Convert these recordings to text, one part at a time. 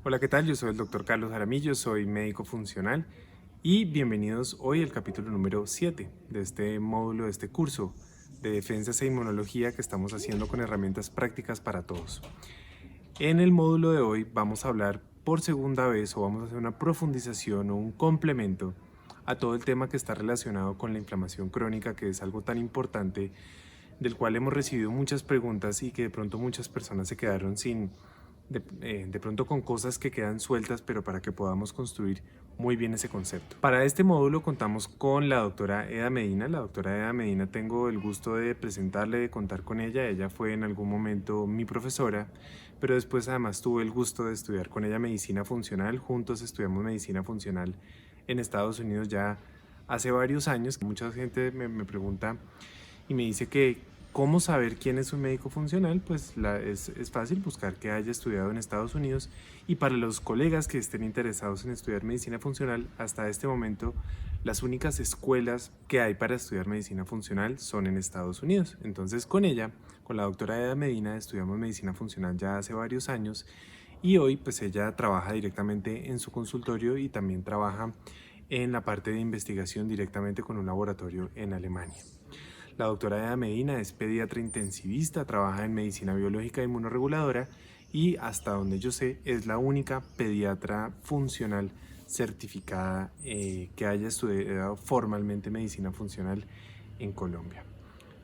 Hola, ¿qué tal? Yo soy el doctor Carlos Jaramillo, soy médico funcional y bienvenidos hoy al capítulo número 7 de este módulo, de este curso de defensas e inmunología que estamos haciendo con herramientas prácticas para todos. En el módulo de hoy vamos a hablar por segunda vez o vamos a hacer una profundización o un complemento a todo el tema que está relacionado con la inflamación crónica, que es algo tan importante, del cual hemos recibido muchas preguntas y que de pronto muchas personas se quedaron de pronto con cosas que quedan sueltas, pero para que podamos construir muy bien ese concepto. Para este módulo contamos con la doctora Eda Medina. La doctora Eda Medina tengo el gusto de presentarle, de contar con ella. Ella fue en algún momento mi profesora, pero después además tuve el gusto de estudiar con ella medicina funcional. Juntos estudiamos medicina funcional en Estados Unidos ya hace varios años. Mucha gente me pregunta y me dice que ¿cómo saber quién es un médico funcional? Pues es fácil buscar que haya estudiado en Estados Unidos, y para los colegas que estén interesados en estudiar medicina funcional, hasta este momento las únicas escuelas que hay para estudiar medicina funcional son en Estados Unidos. Entonces con ella, con la doctora Eda Medina, estudiamos medicina funcional ya hace varios años, y hoy pues ella trabaja directamente en su consultorio y también trabaja en la parte de investigación directamente con un laboratorio en Alemania. La doctora Eda Medina es pediatra intensivista, trabaja en medicina biológica e inmunorreguladora y hasta donde yo sé es la única pediatra funcional certificada que haya estudiado formalmente medicina funcional en Colombia.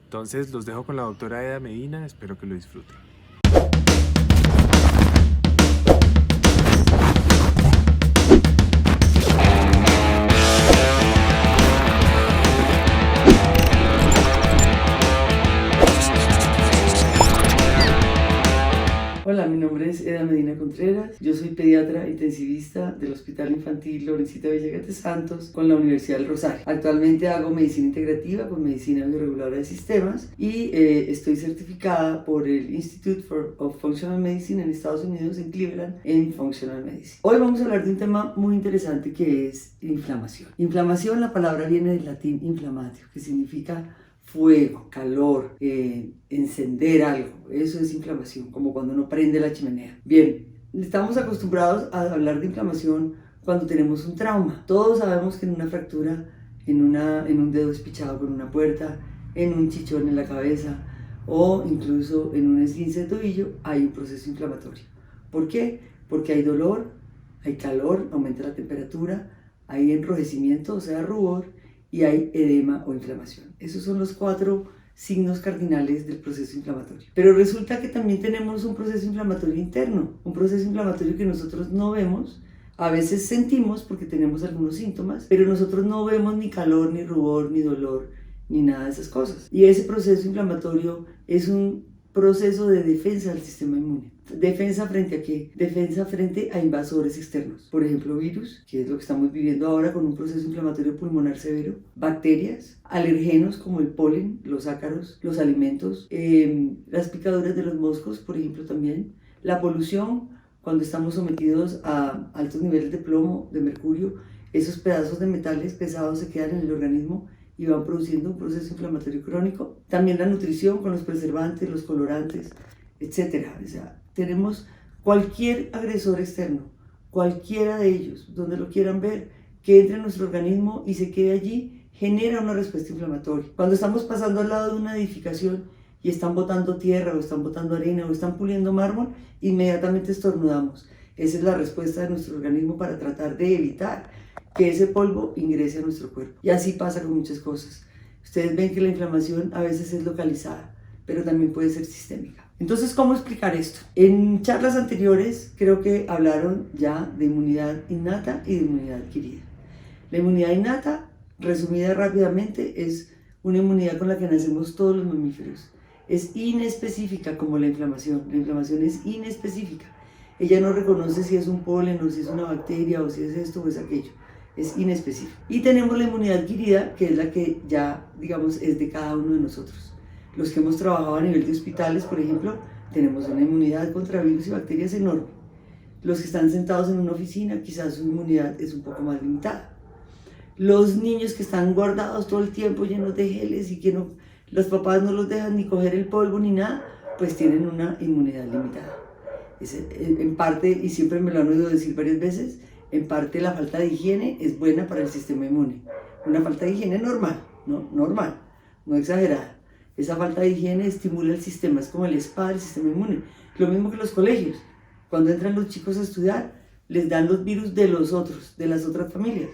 Entonces los dejo con la doctora Eda Medina, espero que lo disfruten. Hola, mi nombre es Eda Medina Contreras, yo soy pediatra intensivista del Hospital Infantil Lorencita Villegas de Santos con la Universidad del Rosario. Actualmente hago medicina integrativa con medicina bioreguladora de sistemas y estoy certificada por el Institute of Functional Medicine en Estados Unidos, en Cleveland, en Functional Medicine. Hoy vamos a hablar de un tema muy interesante que es inflamación. Inflamación, la palabra viene del latín inflamatio, que significa fuego, calor, encender algo. Eso es inflamación, como cuando uno prende la chimenea. Bien, estamos acostumbrados a hablar de inflamación cuando tenemos un trauma. Todos sabemos que en una fractura, en un dedo espichado con una puerta, en un chichón en la cabeza o incluso en un esguince de tobillo hay un proceso inflamatorio. ¿Por qué? Porque hay dolor, hay calor, aumenta la temperatura, hay enrojecimiento, o sea, rubor, y hay edema o inflamación. Esos son los 4 signos cardinales del proceso inflamatorio. Pero resulta que también tenemos un proceso inflamatorio interno, un proceso inflamatorio que nosotros no vemos. A veces sentimos porque tenemos algunos síntomas, pero nosotros no vemos ni calor, ni rubor, ni dolor, ni nada de esas cosas. Y ese proceso inflamatorio es un proceso de defensa del sistema inmune. ¿Defensa frente a qué? Defensa frente a invasores externos. Por ejemplo, virus, que es lo que estamos viviendo ahora con un proceso inflamatorio pulmonar severo. Bacterias, alergenos como el polen, los ácaros, los alimentos, las picaduras de los moscos, por ejemplo, también. La polución, cuando estamos sometidos a altos niveles de plomo, de mercurio, esos pedazos de metales pesados se quedan en el organismo y van produciendo un proceso inflamatorio crónico. También la nutrición con los preservantes, los colorantes, etc. O sea, tenemos cualquier agresor externo, cualquiera de ellos, donde lo quieran ver, que entre en nuestro organismo y se quede allí, genera una respuesta inflamatoria. Cuando estamos pasando al lado de una edificación y están botando tierra o están botando arena o están puliendo mármol, inmediatamente estornudamos. Esa es la respuesta de nuestro organismo para tratar de evitar que ese polvo ingrese a nuestro cuerpo. Y así pasa con muchas cosas. Ustedes ven que la inflamación a veces es localizada, pero también puede ser sistémica. Entonces, ¿cómo explicar esto? En charlas anteriores creo que hablaron ya de inmunidad innata y de inmunidad adquirida. La inmunidad innata, resumida rápidamente, es una inmunidad con la que nacemos todos los mamíferos. Es inespecífica como la inflamación. La inflamación es inespecífica. Ella no reconoce si es un polen o si es una bacteria o si es esto o es aquello. Es inespecífico. Y tenemos la inmunidad adquirida, que es la que ya, digamos, es de cada uno de nosotros. Los que hemos trabajado a nivel de hospitales, por ejemplo, tenemos una inmunidad contra virus y bacterias enorme. Los que están sentados en una oficina, quizás su inmunidad es un poco más limitada. Los niños que están guardados todo el tiempo llenos de geles y que los papás no los dejan ni coger el polvo ni nada, pues tienen una inmunidad limitada. En parte, y siempre me lo han oído decir varias veces, en parte la falta de higiene es buena para el sistema inmune. Una falta de higiene normal, no exagerada. Esa falta de higiene estimula el sistema, es como el spa del sistema inmune. Lo mismo que los colegios. Cuando entran los chicos a estudiar, les dan los virus de los otros, de las otras familias.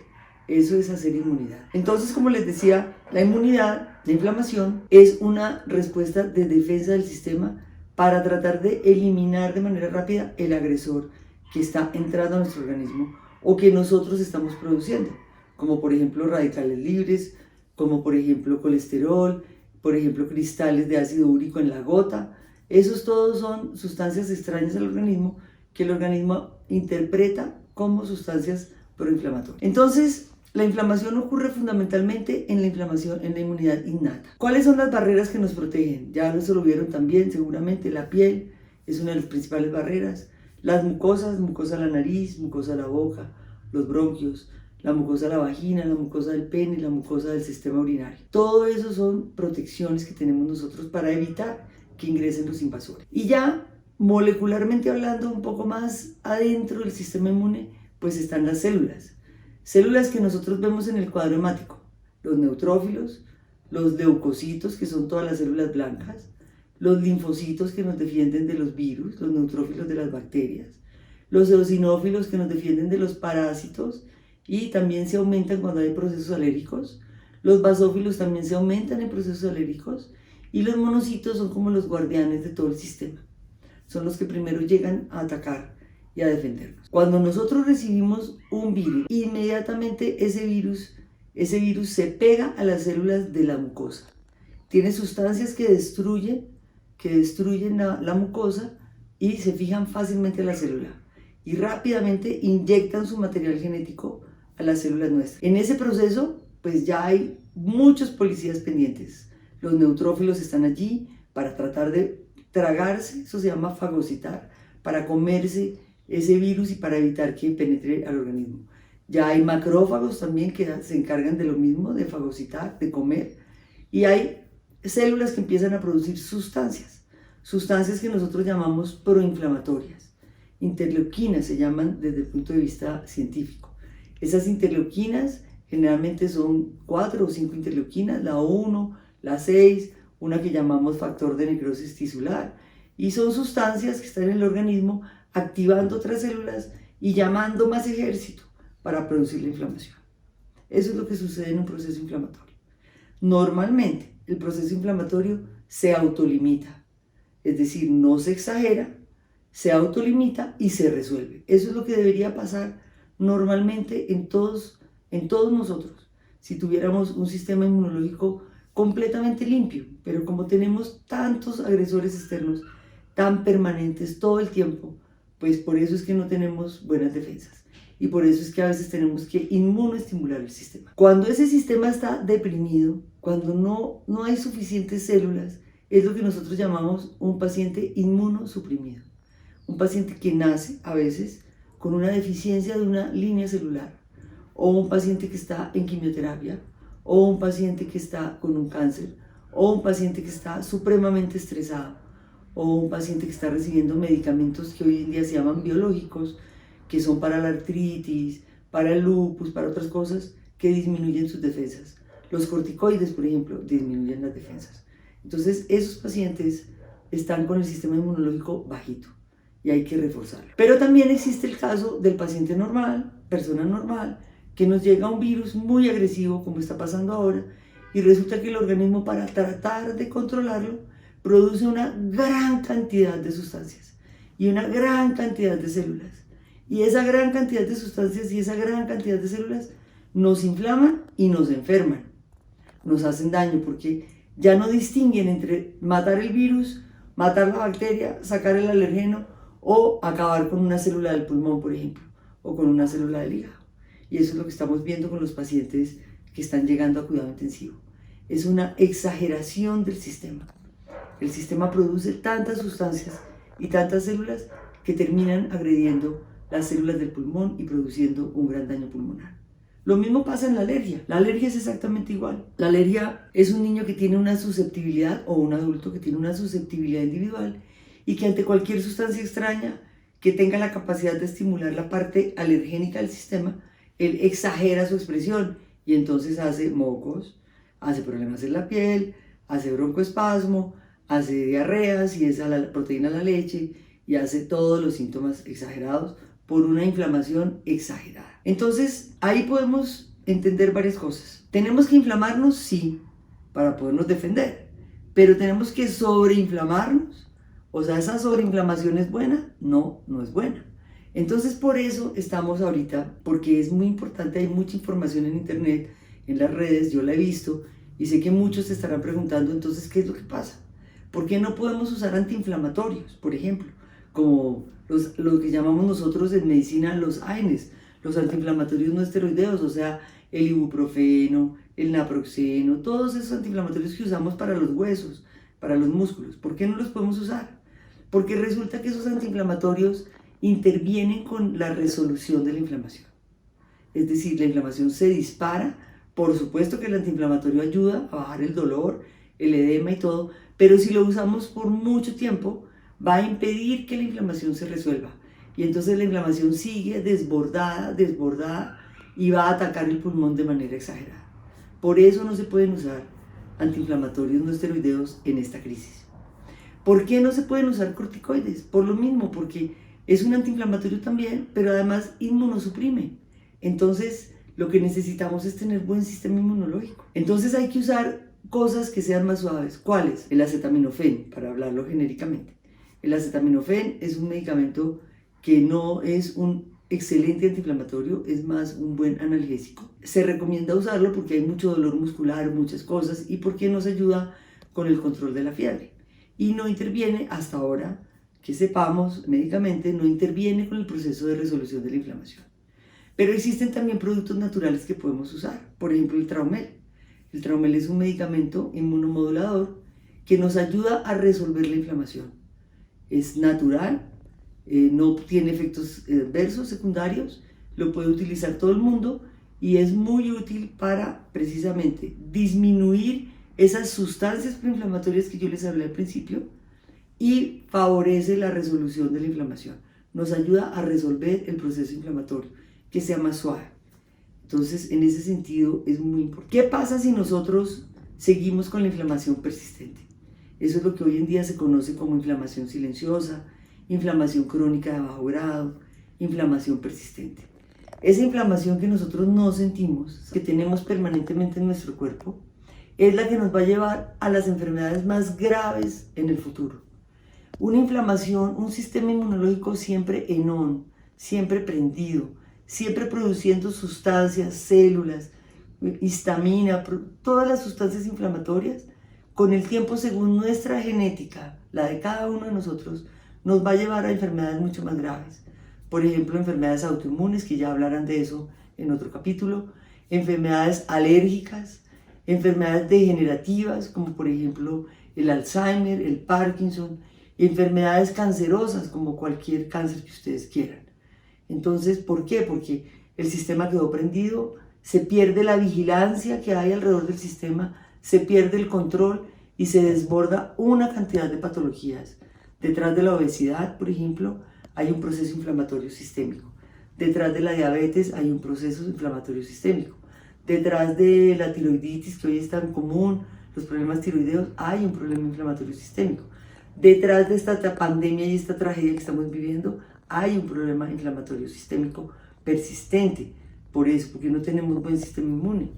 Eso es hacer inmunidad. Entonces, como les decía, la inmunidad, la inflamación, es una respuesta de defensa del sistema para tratar de eliminar de manera rápida el agresor que está entrando a nuestro organismo o que nosotros estamos produciendo, como por ejemplo radicales libres, como por ejemplo colesterol, por ejemplo cristales de ácido úrico en la gota. Esos todos son sustancias extrañas al organismo que el organismo interpreta como sustancias proinflamatorias. Entonces, la inflamación ocurre fundamentalmente en la inmunidad innata. ¿Cuáles son las barreras que nos protegen? Ya lo vieron también, seguramente la piel es una de las principales barreras. Las mucosas, mucosa de la nariz, mucosa de la boca, los bronquios, la mucosa de la vagina, la mucosa del pene, la mucosa del sistema urinario. Todo eso son protecciones que tenemos nosotros para evitar que ingresen los invasores. Y ya molecularmente hablando, un poco más adentro del sistema inmune, pues están las células. Células que nosotros vemos en el cuadro hemático, los neutrófilos, los leucocitos, que son todas las células blancas, los linfocitos que nos defienden de los virus, los neutrófilos de las bacterias, los eosinófilos que nos defienden de los parásitos y también se aumentan cuando hay procesos alérgicos, los basófilos también se aumentan en procesos alérgicos y los monocitos son como los guardianes de todo el sistema, son los que primero llegan a atacar y a defendernos. Cuando nosotros recibimos un virus, inmediatamente ese virus se pega a las células de la mucosa. Tiene sustancias que destruyen la mucosa y se fijan fácilmente a la célula y rápidamente inyectan su material genético a las células nuestras. En ese proceso, pues ya hay muchos policías pendientes. Los neutrófilos están allí para tratar de tragarse, eso se llama fagocitar, para comerse ese virus y para evitar que penetre al organismo. Ya hay macrófagos también que se encargan de lo mismo, de fagocitar, de comer, y hay células que empiezan a producir sustancias que nosotros llamamos proinflamatorias. Interleuquinas se llaman desde el punto de vista científico. Esas interleuquinas generalmente son 4 o 5 interleuquinas, la 1, la 6, una que llamamos factor de necrosis tisular, y son sustancias que están en el organismo activando otras células y llamando más ejército para producir la inflamación. Eso es lo que sucede en un proceso inflamatorio. Normalmente el proceso inflamatorio se autolimita, es decir, no se exagera, se autolimita y se resuelve. Eso es lo que debería pasar normalmente en todos nosotros, si tuviéramos un sistema inmunológico completamente limpio, pero como tenemos tantos agresores externos tan permanentes todo el tiempo, pues por eso es que no tenemos buenas defensas y por eso es que a veces tenemos que inmunoestimular el sistema. Cuando ese sistema está deprimido, cuando no hay suficientes células, es lo que nosotros llamamos un paciente inmunosuprimido, un paciente que nace a veces con una deficiencia de una línea celular, o un paciente que está en quimioterapia, o un paciente que está con un cáncer, o un paciente que está supremamente estresado, o un paciente que está recibiendo medicamentos que hoy en día se llaman biológicos, que son para la artritis, para el lupus, para otras cosas, que disminuyen sus defensas. Los corticoides, por ejemplo, disminuyen las defensas. Entonces, esos pacientes están con el sistema inmunológico bajito y hay que reforzarlo. Pero también existe el caso del paciente normal, persona normal, que nos llega un virus muy agresivo, como está pasando ahora, y resulta que el organismo, para tratar de controlarlo, produce una gran cantidad de sustancias y una gran cantidad de células. Y esa gran cantidad de sustancias y esa gran cantidad de células nos inflaman y nos enferman. Nos hacen daño porque ya no distinguen entre matar el virus, matar la bacteria, sacar el alergeno o acabar con una célula del pulmón, por ejemplo, o con una célula del hígado. Y eso es lo que estamos viendo con los pacientes que están llegando a cuidado intensivo. Es una exageración del sistema. El sistema produce tantas sustancias y tantas células que terminan agrediendo las células del pulmón y produciendo un gran daño pulmonar. Lo mismo pasa en la alergia. La alergia es exactamente igual. La alergia es un niño que tiene una susceptibilidad, o un adulto que tiene una susceptibilidad individual y que ante cualquier sustancia extraña que tenga la capacidad de estimular la parte alergénica del sistema, él exagera su expresión y entonces hace mocos, hace problemas en la piel, hace broncoespasmo, hace diarreas y esa la proteína de la leche y hace todos los síntomas exagerados por una inflamación exagerada. Entonces ahí podemos entender varias cosas. ¿Tenemos que inflamarnos? Sí, para podernos defender, pero tenemos que sobreinflamarnos. O sea, ¿esa sobreinflamación es buena? No, no es buena. Entonces por eso estamos ahorita, porque es muy importante, hay mucha información en internet, en las redes, yo la he visto y sé que muchos se estarán preguntando entonces ¿qué es lo que pasa? ¿Por qué no podemos usar antiinflamatorios, por ejemplo? Como lo que llamamos nosotros en medicina los AINES, los antiinflamatorios no esteroideos, o sea, el ibuprofeno, el naproxeno, todos esos antiinflamatorios que usamos para los huesos, para los músculos. ¿Por qué no los podemos usar? Porque resulta que esos antiinflamatorios intervienen con la resolución de la inflamación. Es decir, la inflamación se dispara, por supuesto que el antiinflamatorio ayuda a bajar el dolor, el edema y todo, pero si lo usamos por mucho tiempo, va a impedir que la inflamación se resuelva. Y entonces la inflamación sigue desbordada y va a atacar el pulmón de manera exagerada. Por eso no se pueden usar antiinflamatorios no esteroideos en esta crisis. ¿Por qué no se pueden usar corticoides? Por lo mismo, porque es un antiinflamatorio también, pero además inmunosuprime. Entonces, lo que necesitamos es tener buen sistema inmunológico. Entonces hay que usar cosas que sean más suaves. ¿Cuáles? El acetaminofén, para hablarlo genéricamente. El acetaminofén es un medicamento que no es un excelente antiinflamatorio, es más un buen analgésico. Se recomienda usarlo porque hay mucho dolor muscular, muchas cosas, y porque nos ayuda con el control de la fiebre. Y no interviene, hasta ahora que sepamos médicamente, no interviene con el proceso de resolución de la inflamación. Pero existen también productos naturales que podemos usar, por ejemplo el Traumel. El Traumel es un medicamento inmunomodulador que nos ayuda a resolver la inflamación. Es natural, no tiene efectos adversos secundarios, lo puede utilizar todo el mundo y es muy útil para precisamente disminuir esas sustancias proinflamatorias que yo les hablé al principio y favorece la resolución de la inflamación. Nos ayuda a resolver el proceso inflamatorio, que sea más suave. Entonces, en ese sentido es muy importante. ¿Qué pasa si nosotros seguimos con la inflamación persistente? Eso es lo que hoy en día se conoce como inflamación silenciosa, inflamación crónica de bajo grado, inflamación persistente. Esa inflamación que nosotros no sentimos, que tenemos permanentemente en nuestro cuerpo, es la que nos va a llevar a las enfermedades más graves en el futuro. Una inflamación, un sistema inmunológico siempre en on, siempre prendido, siempre produciendo sustancias, células, histamina, todas las sustancias inflamatorias, con el tiempo, según nuestra genética, la de cada uno de nosotros, nos va a llevar a enfermedades mucho más graves. Por ejemplo, enfermedades autoinmunes, que ya hablarán de eso en otro capítulo, enfermedades alérgicas, enfermedades degenerativas, como por ejemplo el Alzheimer, el Parkinson, enfermedades cancerosas, como cualquier cáncer que ustedes quieran. Entonces, ¿por qué? Porque el sistema quedó prendido, se pierde la vigilancia que hay alrededor del sistema, se pierde el control y se desborda una cantidad de patologías. Detrás de la obesidad, por ejemplo, hay un proceso inflamatorio sistémico. Detrás de la diabetes hay un proceso inflamatorio sistémico. Detrás de la tiroiditis, que hoy es tan común, los problemas tiroideos, hay un problema inflamatorio sistémico. Detrás de esta pandemia y esta tragedia que estamos viviendo, hay un problema inflamatorio sistémico persistente. Por eso, porque no tenemos buen sistema inmune.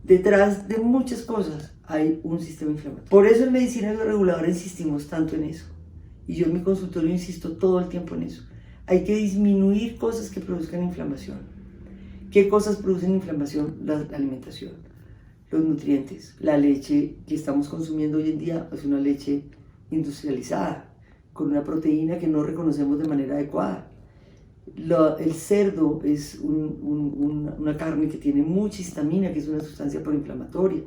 Detrás de muchas cosas hay un sistema inflamatorio. Por eso en medicina bioreguladora insistimos tanto en eso. Y yo en mi consultorio insisto todo el tiempo en eso. Hay que disminuir cosas que produzcan inflamación. ¿Qué cosas producen inflamación? La alimentación, los nutrientes. La leche que estamos consumiendo hoy en día es una leche industrializada, con una proteína que no reconocemos de manera adecuada. El cerdo es una carne que tiene mucha histamina, que es una sustancia proinflamatoria.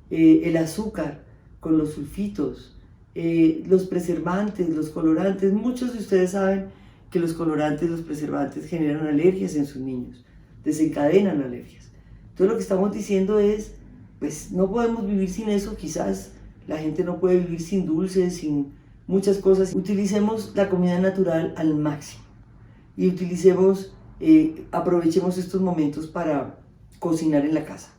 El azúcar con los sulfitos, los preservantes, los colorantes. Muchos de ustedes saben que los colorantes, los preservantes generan alergias en sus niños, desencadenan alergias. Entonces lo que estamos diciendo es, pues no podemos vivir sin eso, quizás la gente no puede vivir sin dulces, sin muchas cosas. Utilicemos la comida natural al máximo. y aprovechemos estos momentos para cocinar en la casa.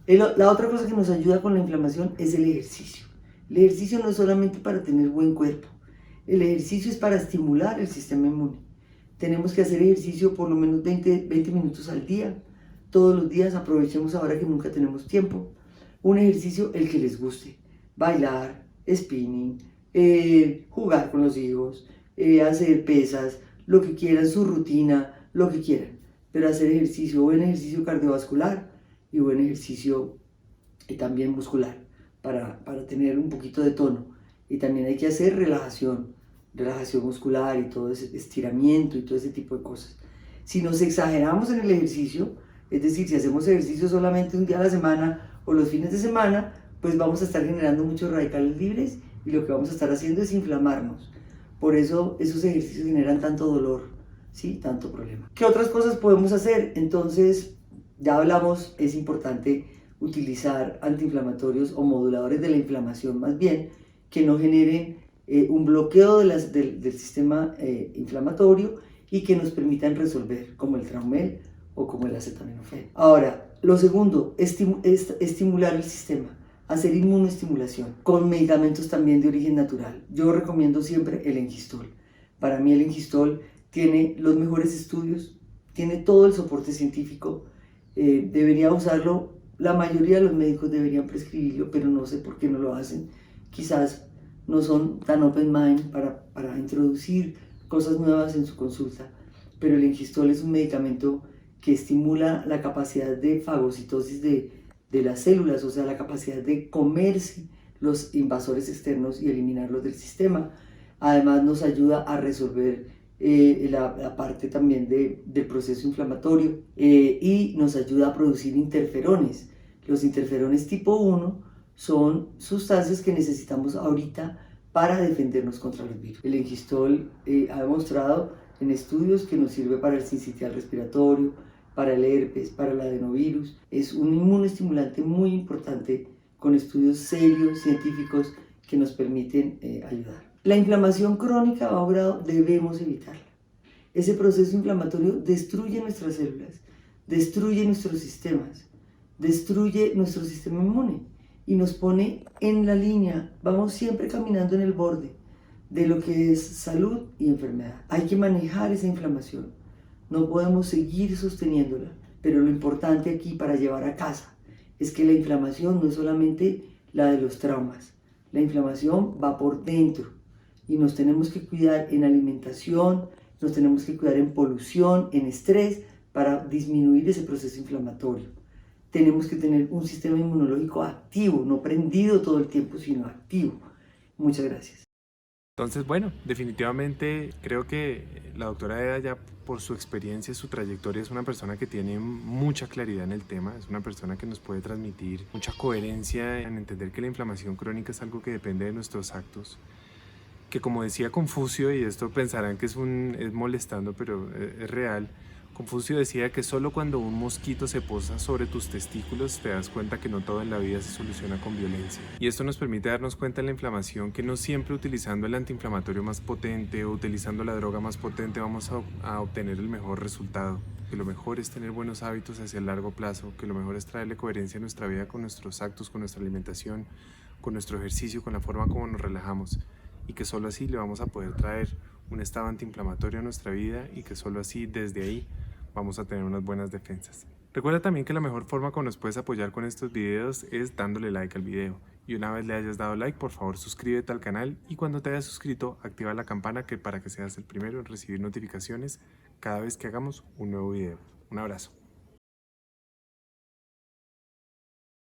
La otra cosa que nos ayuda con la inflamación es el ejercicio. El ejercicio no es solamente para tener buen cuerpo, el ejercicio es para estimular el sistema inmune. Tenemos que hacer ejercicio por lo menos 20 minutos al día, todos los días. Aprovechemos ahora que nunca tenemos tiempo. Un ejercicio el que les guste, bailar, spinning, jugar con los hijos, hacer pesas, lo que quieran, su rutina, lo que quieran, pero hacer ejercicio, buen ejercicio cardiovascular y buen ejercicio también muscular para tener un poquito de tono. Y también hay que hacer relajación muscular y todo ese estiramiento y todo ese tipo de cosas. Si nos exageramos en el ejercicio, es decir, si hacemos ejercicio solamente un día a la semana o los fines de semana, pues vamos a estar generando muchos radicales libres y lo que vamos a estar haciendo es inflamarnos. Por eso esos ejercicios generan tanto dolor, ¿sí? Tanto problema. ¿Qué otras cosas podemos hacer? Entonces, ya hablamos, es importante utilizar antiinflamatorios o moduladores de la inflamación más bien, que no generen un bloqueo del sistema inflamatorio y que nos permitan resolver, como el Traumel o como el acetaminofén. Ahora, lo segundo, estimular el sistema, hacer inmunoestimulación con medicamentos también de origen natural. Yo recomiendo siempre el Engistol. Para mí el Engistol tiene los mejores estudios, tiene todo el soporte científico, debería usarlo, la mayoría de los médicos deberían prescribirlo, pero no sé por qué no lo hacen. Quizás no son tan open mind para introducir cosas nuevas en su consulta, pero el Engistol es un medicamento que estimula la capacidad de fagocitosis de las células, o sea, la capacidad de comerse los invasores externos y eliminarlos del sistema. Además nos ayuda a resolver la parte también del proceso inflamatorio y nos ayuda a producir interferones. Los interferones tipo 1 son sustancias que necesitamos ahorita para defendernos contra los virus. El Engistol ha demostrado en estudios que nos sirve para el sincitial respiratorio, para el herpes, para el adenovirus. Es un inmunoestimulante muy importante con estudios serios, científicos, que nos permiten ayudar. La inflamación crónica a bajo grado debemos evitarla. Ese proceso inflamatorio destruye nuestras células, destruye nuestros sistemas, destruye nuestro sistema inmune y nos pone en la línea, vamos siempre caminando en el borde de lo que es salud y enfermedad. Hay que manejar esa inflamación, no podemos seguir sosteniéndola, pero lo importante aquí para llevar a casa es que la inflamación no es solamente la de los traumas, la inflamación va por dentro y nos tenemos que cuidar en alimentación, nos tenemos que cuidar en polución, en estrés, para disminuir ese proceso inflamatorio. Tenemos que tener un sistema inmunológico activo, no prendido todo el tiempo, sino activo. Muchas gracias. Entonces, bueno, definitivamente creo que la doctora Eda, ya por su experiencia, su trayectoria, es una persona que tiene mucha claridad en el tema, es una persona que nos puede transmitir mucha coherencia en entender que la inflamación crónica es algo que depende de nuestros actos, que como decía Confucio, y esto pensarán que es molestando, pero es real. Confucio decía que solo cuando un mosquito se posa sobre tus testículos te das cuenta que no todo en la vida se soluciona con violencia. Y esto nos permite darnos cuenta de la inflamación, que no siempre utilizando el antiinflamatorio más potente o utilizando la droga más potente vamos a obtener el mejor resultado. Que lo mejor es tener buenos hábitos hacia el largo plazo, que lo mejor es traerle coherencia a nuestra vida con nuestros actos, con nuestra alimentación, con nuestro ejercicio, con la forma como nos relajamos. Y que solo así le vamos a poder traer un estado antiinflamatorio a nuestra vida y que solo así, desde ahí, vamos a tener unas buenas defensas. Recuerda también que la mejor forma como nos puedes apoyar con estos videos es dándole like al video. Y una vez le hayas dado like, por favor suscríbete al canal y cuando te hayas suscrito, activa la campana para que seas el primero en recibir notificaciones cada vez que hagamos un nuevo video. Un abrazo.